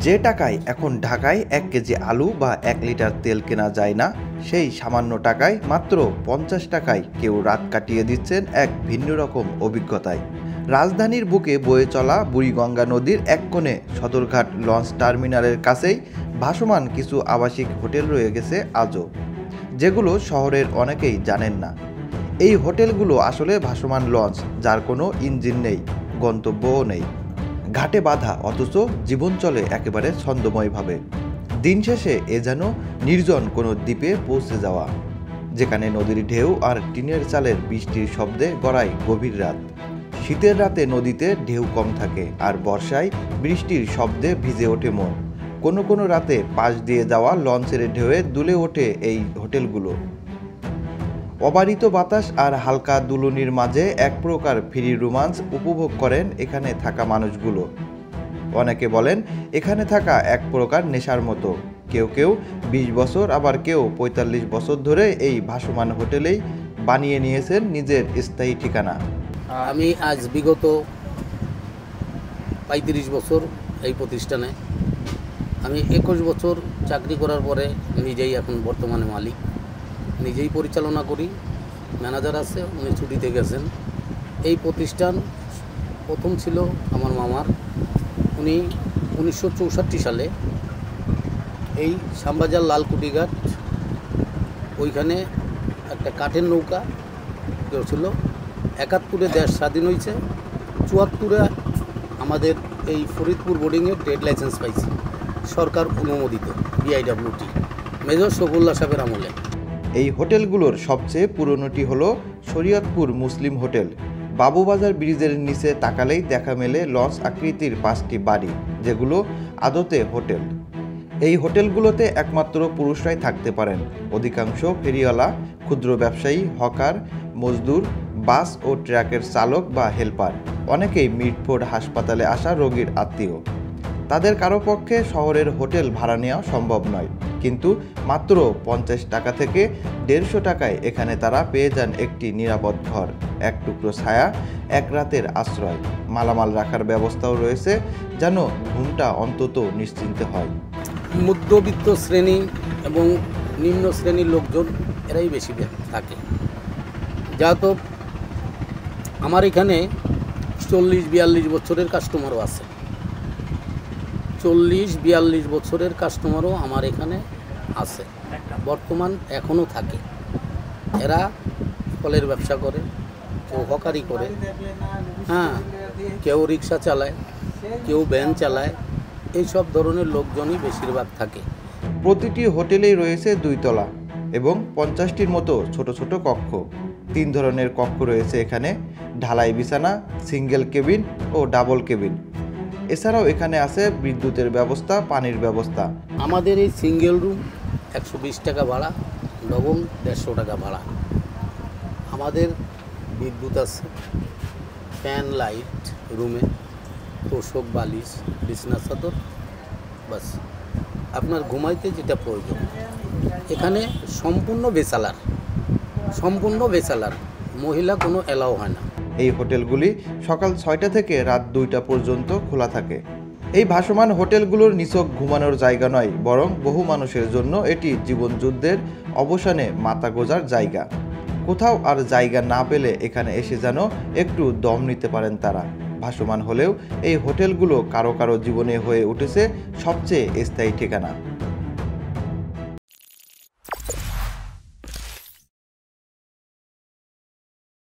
যে টাকায় এখন ঢাকায় 1 কেজি আলু বা 1 লিটার তেল কেনা যায় না, সেই সামান্য টাকায় মাত্র 50 টাকায় কেউ রাত কাটিয়ে দিচ্ছেন এক ভিন্ন রকম অভিজ্ঞতায়। রাজধানীর বুকে বয়ে চলা বুড়িগঙ্গা নদীর এক কোণে সদরঘাট লঞ্চ টার্মিনালের কাছেই ভাসমান কিছু আবাসিক হোটেল রয়ে গেছে আজও, যেগুলো শহরের অনেকেই জানেন না। এই হোটেলগুলো আসলে ভাসমান লঞ্চ, যার কোনো ইঞ্জিন নেই, গন্তব্যও নেই, ঘাটে বাঁধা, অথচ জীবন চলে একেবারে ছন্দময়ভাবে। দিন শেষে এ যেন নির্জন কোনো দ্বীপে পৌঁছে যাওয়া, যেখানে নদীর ঢেউ আর টিনের চালের বৃষ্টির শব্দে গড়ায় গভীর রাত। শীতের রাতে নদীতে ঢেউ কম থাকে, আর বর্ষায় বৃষ্টির শব্দে ভিজে ওঠে মন। কোনো কোনো রাতে পাশ দিয়ে যাওয়া লঞ্চের ঢেউয়ে দুলে ওঠে এই হোটেলগুলো। অবারিত বাতাস আর হালকা দুলুনির মাঝে এক প্রকার ফ্রি রোমান্স উপভোগ করেন এখানে থাকা মানুষগুলো। অনেকে বলেন এখানে থাকা এক প্রকার নেশার মতো। কেউ কেউ 20 বছর, আবার কেউ 45 বছর ধরে এই ভাসমান হোটেলেই বানিয়ে নিয়েছেন নিজের স্থায়ী ঠিকানা। আমি আজ বিগত 35 বছর এই প্রতিষ্ঠানে। আমি 21 বছর চাকরি করার পরে নিজেই এখন বর্তমানে মালিক, নিজেই পরিচালনা করি। ম্যানেজার আছে, উনি ছুটিতে গেছেন। এই প্রতিষ্ঠান প্রথম ছিল আমার মামার। উনি 1964 সালে এই শ্যামবাজার লালকুটিঘাট ওইখানে একটা কাঠের নৌকা ছিল। 71-এ দেশ স্বাধীন হয়েছে, 74-এ আমাদের এই ফরিদপুর বোর্ডিংয়ের ট্রেড লাইসেন্স পাইছি, সরকার অনুমোদিত, বিআইডব্লিউটি, মেজর শফিউল্লাহ সাহেবের আমলে। এই হোটেলগুলোর সবচেয়ে পুরনোটি হলো শরীয়তপুর মুসলিম হোটেল। বাবুবাজার ব্রিজের নিচে তাকালেই দেখা মেলে লঞ্চ আকৃতির 5টি বাড়ি, যেগুলো আদতে হোটেল। এই হোটেলগুলোতে একমাত্র পুরুষরাই থাকতে পারেন। অধিকাংশ ফেরিওয়ালা, ক্ষুদ্র ব্যবসায়ী, হকার, মজদুর, বাস ও ট্রাকের চালক বা হেল্পার, অনেকেই মিটফোর্ড হাসপাতালে আসা রোগীর আত্মীয়। তাদের কারো পক্ষে শহরের হোটেল ভাড়া নেওয়া সম্ভব নয়, কিন্তু মাত্র 50 টাকা থেকে 150 টাকায় এখানে তারা পেয়ে যান একটি নিরাপদ ঘর, এক টুকরো ছায়া, এক রাতের আশ্রয়। মালামাল রাখার ব্যবস্থাও রয়েছে, যেন ঘুমটা অন্তত নিশ্চিন্তে হয়। মধ্যবিত্ত শ্রেণী এবং নিম্ন শ্রেণীর লোকজন এরাই বেশি থাকে। যেহেতু আমার এখানে 40-42 বছরের কাস্টমারও আছে, 40-42 বছরের কাস্টমারও আমার এখানে আছে, বর্তমান এখনও থাকে। এরা ফলের ব্যবসা করে, কেউ হকারি করে, কেউ রিক্সা চালায়, কেউ ভ্যান চালায়, এইসব ধরনের লোকজনই বেশিরভাগ থাকে। প্রতিটি হোটেলেই রয়েছে 2 তলা এবং 50টির মতো ছোট ছোট কক্ষ। 3 ধরনের কক্ষ রয়েছে এখানে: ঢালাই বিছানা, single cabin O double cabin. এছাড়াও এখানে আছে বিদ্যুতের ব্যবস্থা, পানির ব্যবস্থা। আমাদের এই সিঙ্গেল রুম 120 টাকা ভাড়া, ডবল 150 টাকা ভাড়া। আমাদের বিদ্যুৎ আছে, ফ্যান, লাইট, রুমে তোষক, বালিশ, বিছনা চাদর, বাস আপনার ঘুমাইতে যেটা প্রয়োজন। এখানে সম্পূর্ণ বেচালার, মহিলা কোনো এলাও হয় না। এই হোটেলগুলি সকাল 6টা থেকে রাত 2টা পর্যন্ত খোলা থাকে। এই ভাসমান হোটেলগুলোর নিছক ঘুমানোর জায়গা নয়, বরং বহু মানুষের জন্য এটি জীবনযুদ্ধের অবসানে মাথা গোঁজার জায়গা। কোথাও আর জায়গা না পেলে এখানে এসে যেন একটু দম নিতে পারেন তারা। ভাসমান হলেও এই হোটেলগুলো কারো কারো জীবনে হয়ে উঠেছে সবচেয়ে স্থায়ী ঠিকানা।